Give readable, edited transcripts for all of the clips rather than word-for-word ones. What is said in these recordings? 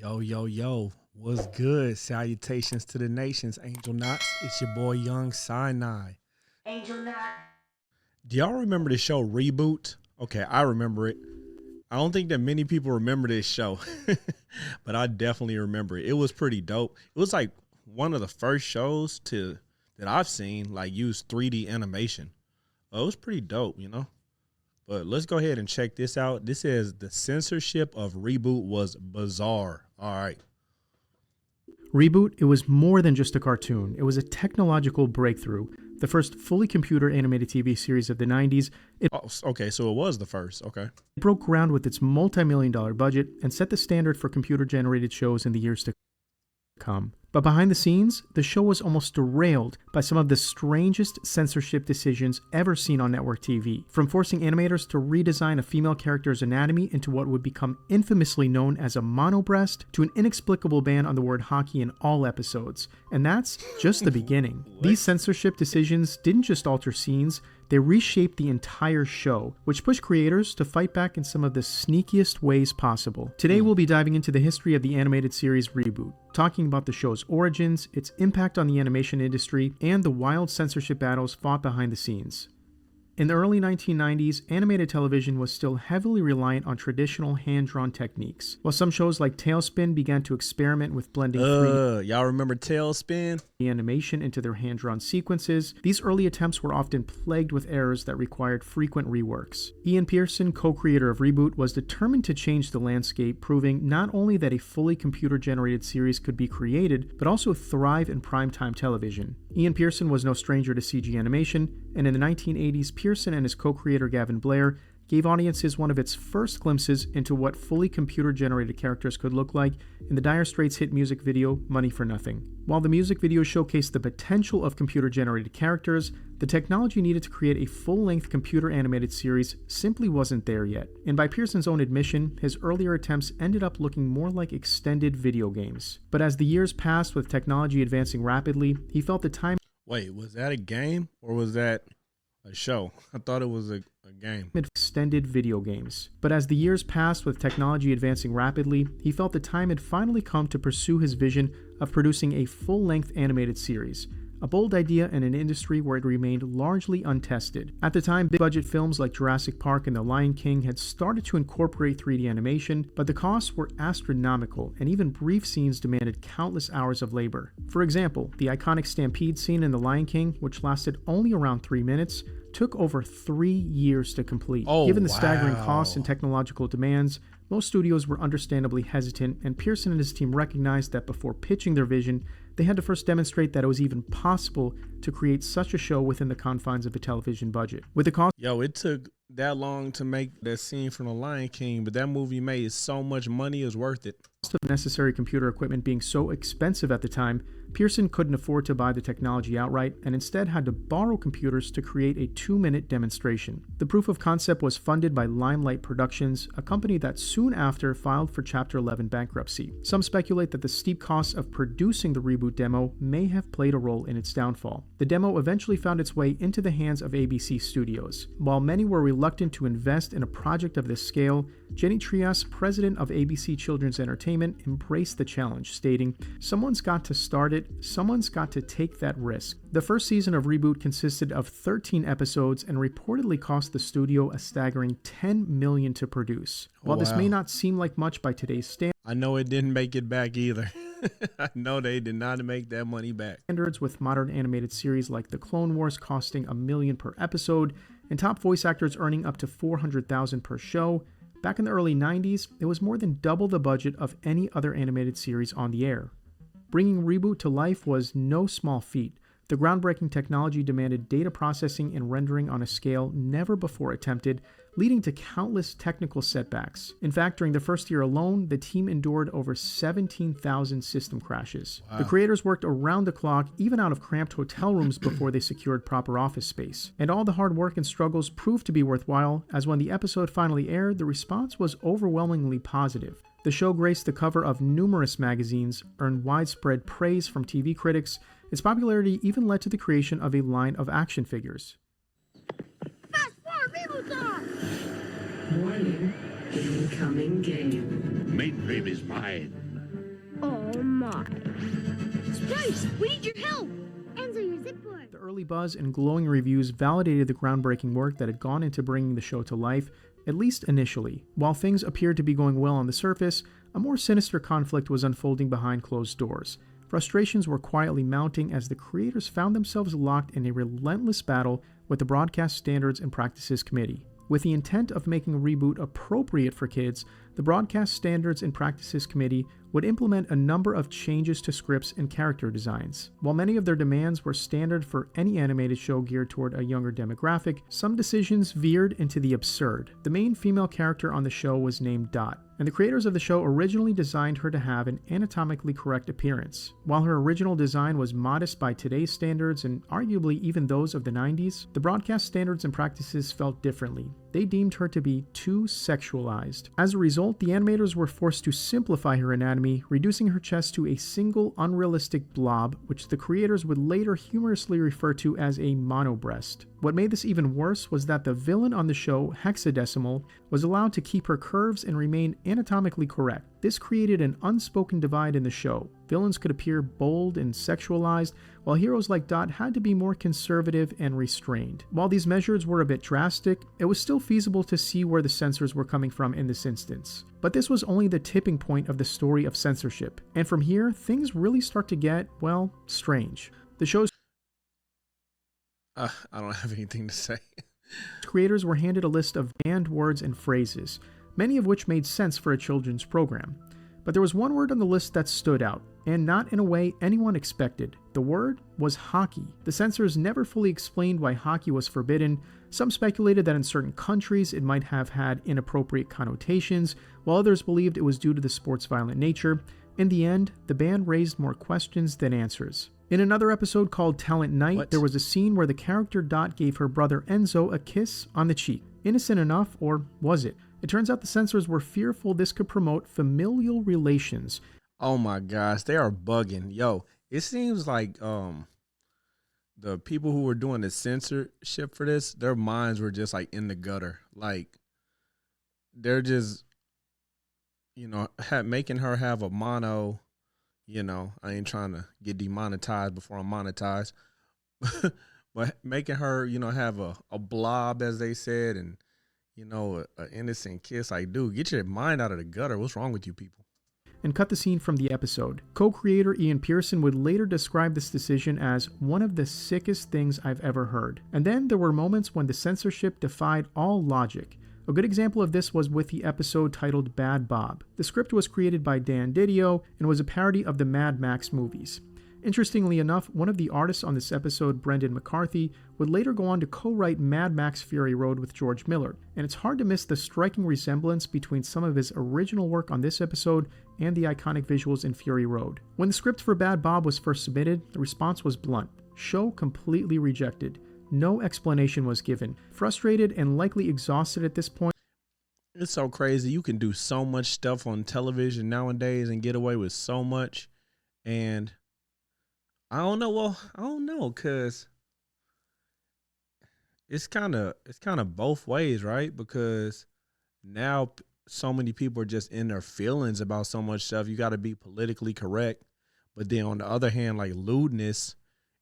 Yo, yo, yo, what's good? Salutations to the nations, Angel Knots. It's your boy Young Sinai. Angel Knot. Do y'all remember the show Reboot? Okay, I remember it. I don't think that many people remember this show, but I definitely remember it. It was pretty dope. It was like one of the first shows that I've seen like use 3D animation. It was pretty dope, you know? But let's go ahead and check this out. This is the censorship of Reboot was bizarre. All right. Reboot, it was more than just a cartoon. It was a technological breakthrough. The first fully computer animated TV series of the 90s, it Okay, so it was the first. Okay. broke ground with its multi-million-dollar budget and set the standard for computer-generated shows in the years to come. But behind the scenes, the show was almost derailed by some of the strangest censorship decisions ever seen on network TV, from forcing animators to redesign a female character's anatomy into what would become infamously known as a monobreast, to an inexplicable ban on the word hockey in all episodes. And that's just the beginning. These censorship decisions didn't just alter scenes, they reshaped the entire show, which pushed creators to fight back in some of the sneakiest ways possible. Today we'll be diving into the history of the animated series Reboot, talking about the show's origins, its impact on the animation industry, and the wild censorship battles fought behind the scenes. In the early 1990s, animated television was still heavily reliant on traditional hand-drawn techniques, while some shows like Tailspin began to experiment with blending 3D Y'all remember Tailspin? animation into their hand-drawn sequences. These early attempts were often plagued with errors that required frequent reworks. Ian Pearson, co-creator of Reboot, was determined to change the landscape, proving not only that a fully computer-generated series could be created, but also thrive in primetime television. Ian Pearson was no stranger to CG animation, and in the 1980s, Pearson and his co-creator Gavin Blair gave audiences one of its first glimpses into what fully computer-generated characters could look like in the Dire Straits hit music video, Money for Nothing. While the music video showcased the potential of computer-generated characters, the technology needed to create a full-length computer-animated series simply wasn't there yet. And by Pearson's own admission, his earlier attempts ended up looking more like extended video games. But as the years passed with technology advancing rapidly, he felt the time Wait, was that a game or was that a show? I thought it was a game. extended video games. But as the years passed with technology advancing rapidly, he felt the time had finally come to pursue his vision of producing a full-length animated series. A bold idea in an industry where it remained largely untested. At the time, big-budget films like Jurassic Park and The Lion King had started to incorporate 3D animation, but the costs were astronomical, and even brief scenes demanded countless hours of labor. For example, the iconic stampede scene in The Lion King, which lasted only around 3 minutes, took over 3 years to complete. Given the staggering costs and technological demands, most studios were understandably hesitant, and Pearson and his team recognized that before pitching their vision, they had to first demonstrate that it was even possible to create such a show within the confines of a television budget. With the cost Yo, it took that long to make that scene from The Lion King, but that movie made so much money, it was worth it. of necessary computer equipment being so expensive at the time, Pearson couldn't afford to buy the technology outright and instead had to borrow computers to create a 2-minute demonstration. The proof of concept was funded by Limelight Productions, a company that soon after filed for Chapter 11 bankruptcy. Some speculate that the steep costs of producing the Reboot demo may have played a role in its downfall. The demo eventually found its way into the hands of ABC Studios. While many were reluctant to invest in a project of this scale, Jenny Trias, president of ABC Children's Entertainment, embraced the challenge, stating, "Someone's got to start it, someone's got to take that risk." The first season of Reboot consisted of 13 episodes and reportedly cost the studio a staggering $10 million to produce. While this may not seem like much by today's I know it didn't make it back either. I know they did not make that money back. standards, with modern animated series like The Clone Wars costing $1 million per episode and top voice actors earning up to $400,000 per show, back in the early 90s, it was more than double the budget of any other animated series on the air. Bringing Reboot to life was no small feat. The groundbreaking technology demanded data processing and rendering on a scale never before attempted, leading to countless technical setbacks. In fact, during the first year alone, the team endured over 17,000 system crashes. The creators worked around the clock, even out of cramped hotel rooms before they secured proper office space. And all the hard work and struggles proved to be worthwhile, as when the episode finally aired, the response was overwhelmingly positive. The show graced the cover of numerous magazines, earned widespread praise from TV critics. Its popularity even led to the creation of a line of action figures. Fast forward, Reboot's on! Warning, incoming game. Mainframe is mine. off. Spice, we need your help. Enzo, your zip board. The early buzz and glowing reviews validated the groundbreaking work that had gone into bringing the show to life, at least initially. While things appeared to be going well on the surface, a more sinister conflict was unfolding behind closed doors. Frustrations were quietly mounting as the creators found themselves locked in a relentless battle with the Broadcast Standards and Practices Committee. With the intent of making Reboot appropriate for kids, the Broadcast Standards and Practices Committee would implement a number of changes to scripts and character designs. While many of their demands were standard for any animated show geared toward a younger demographic, some decisions veered into the absurd. The main female character on the show was named Dot, and the creators of the show originally designed her to have an anatomically correct appearance. While her original design was modest by today's standards and arguably even those of the 90s, the Broadcast Standards and Practices felt differently. They deemed her to be too sexualized. As a result, the animators were forced to simplify her anatomy, reducing her chest to a single unrealistic blob, which the creators would later humorously refer to as a monobreast. What made this even worse was that the villain on the show, Hexadecimal, was allowed to keep her curves and remain anatomically correct. This created an unspoken divide in the show. Villains could appear bold and sexualized, while heroes like Dot had to be more conservative and restrained. While these measures were a bit drastic, it was still feasible to see where the censors were coming from in this instance. But this was only the tipping point of the story of censorship, and from here, things really start to get, well, strange. The show's I don't have anything to say. creators were handed a list of banned words and phrases, many of which made sense for a children's program. But there was one word on the list that stood out, and not in a way anyone expected. The word was hockey. The censors never fully explained why hockey was forbidden. Some speculated that in certain countries it might have had inappropriate connotations, while others believed it was due to the sport's violent nature. In the end, the ban raised more questions than answers. In another episode called Talent Night, there was a scene where the character Dot gave her brother Enzo a kiss on the cheek. Innocent enough, or was it? It turns out the censors were fearful this could promote familial relations. Oh my gosh, they are bugging. Yo, it seems like the people who were doing the censorship for this, their minds were just like in the gutter. Like they're just, making her have a mono. I ain't trying to get demonetized before I'm monetized, but making her, have a blob, as they said, and, an innocent kiss. Like, dude, get your mind out of the gutter. What's wrong with you people? And cut the scene from the episode. Co-creator Ian Pearson would later describe this decision as one of the sickest things I've ever heard. And then there were moments when the censorship defied all logic. A good example of this was with the episode titled Bad Bob. The script was created by Dan Didio and was a parody of the Mad Max movies. Interestingly enough, one of the artists on this episode, Brendan McCarthy, would later go on to co-write Mad Max Fury Road with George Miller, and it's hard to miss the striking resemblance between some of his original work on this episode and the iconic visuals in Fury Road. When the script for Bad Bob was first submitted, the response was blunt. Show completely rejected. No explanation was given. Frustrated and likely exhausted at this point, it's so crazy. You can do so much stuff on television nowadays and get away with so much. And I don't know. Well, I don't know, because it's kind of both ways, right? Because now so many people are just in their feelings about so much stuff. You got to be politically correct. But then on the other hand, like lewdness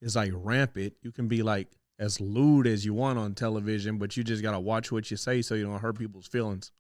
is like rampant. You can be like as lewd as you want on television, but you just got to watch what you say so you don't hurt people's feelings.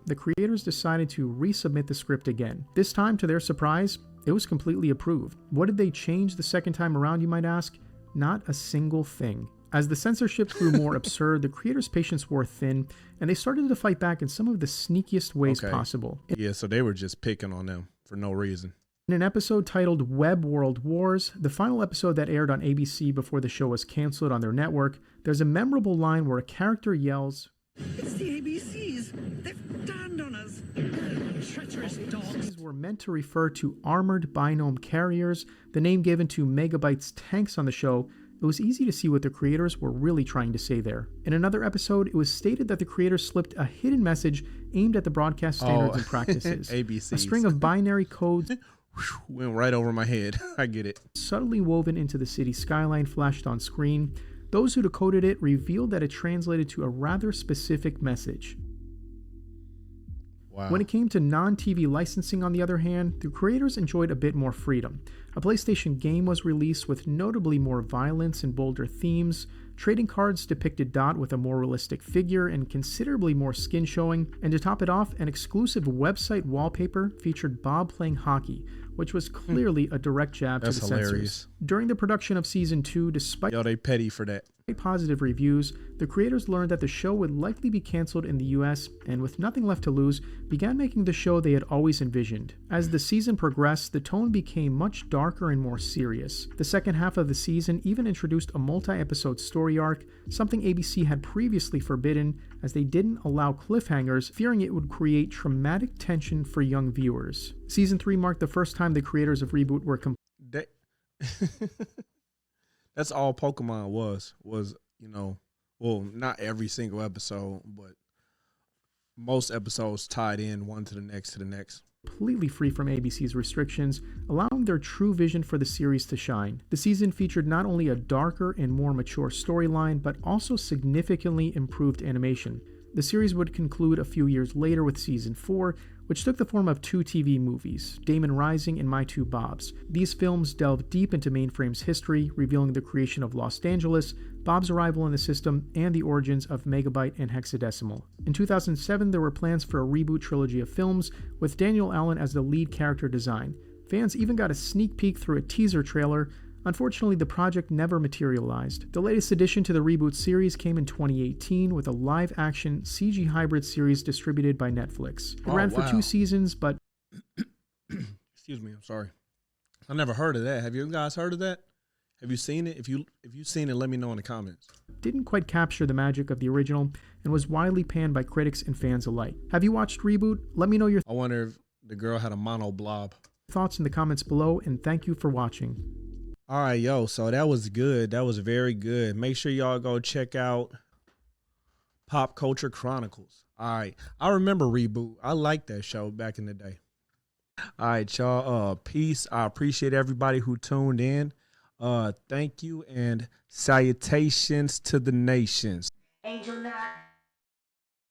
The creators decided to resubmit the script again. This time, to their surprise, it was completely approved. What did they change the second time around, you might ask? Not a single thing. As the censorship grew more absurd, the creators' patience wore thin, and they started to fight back in some of the sneakiest ways possible. Yeah, so they were just picking on them for no reason. In an episode titled Web World Wars, the final episode that aired on ABC before the show was canceled on their network, there's a memorable line where a character yells, "It's the ABCs! They've turned on us! Treacherous dogs!" These were meant to refer to armored binome carriers, the name given to Megabyte's tanks on the show. It was easy to see what the creators were really trying to say there. In another episode, it was stated that the creators slipped a hidden message aimed at the broadcast standards and practices. ABCs. A string of binary codes went right over my head. I get it. Subtly woven into the city skyline flashed on screen. Those who decoded it revealed that it translated to a rather specific message. Wow. When it came to non-TV licensing, on the other hand, the creators enjoyed a bit more freedom. A PlayStation game was released with notably more violence and bolder themes. Trading cards depicted Dot with a more realistic figure and considerably more skin showing, and to top it off, an exclusive website wallpaper featured Bob playing hockey, which was clearly a direct jab to the censors. During the production of Season 2, despite they petty for that. positive reviews, the creators learned that the show would likely be cancelled in the US, and with nothing left to lose, began making the show they had always envisioned. As the season progressed, the tone became much darker and more serious. The second half of the season even introduced a multi-episode story arc, something ABC had previously forbidden, as they didn't allow cliffhangers, fearing it would create traumatic tension for young viewers. Season 3 marked the first time the creators of Reboot were That's all Pokemon was, well, not every single episode, but most episodes tied in one to the next. completely free from ABC's restrictions, allowing their true vision for the series to shine. The season featured not only a darker and more mature storyline, but also significantly improved animation. The series would conclude a few years later with Season 4, which took the form of 2 TV movies, Damon Rising and My Two Bobs. These films delve deep into Mainframe's history, revealing the creation of Los Angeles, Bob's arrival in the system, and the origins of Megabyte and Hexadecimal. In 2007, there were plans for a reboot trilogy of films, with Daniel Allen as the lead character design. Fans even got a sneak peek through a teaser trailer. Unfortunately, the project never materialized. The latest addition to the Reboot series came in 2018 with a live-action CG hybrid series distributed by Netflix. It ran for 2 seasons, but... Excuse me, I'm sorry. I never heard of that. Have you guys heard of that? Have you seen it? If you've seen it, let me know in the comments. Didn't quite capture the magic of the original and was widely panned by critics and fans alike. Have you watched Reboot? Let me know your I wonder if the girl had a mono blob. thoughts in the comments below, and thank you for watching. All right, so that was good. That was very good. Make sure y'all go check out Pop Culture Chronicles. All right. I remember Reboot. I liked that show back in the day. All right, y'all. Peace. I appreciate everybody who tuned in. Thank you and salutations to the nations. Angel Knot.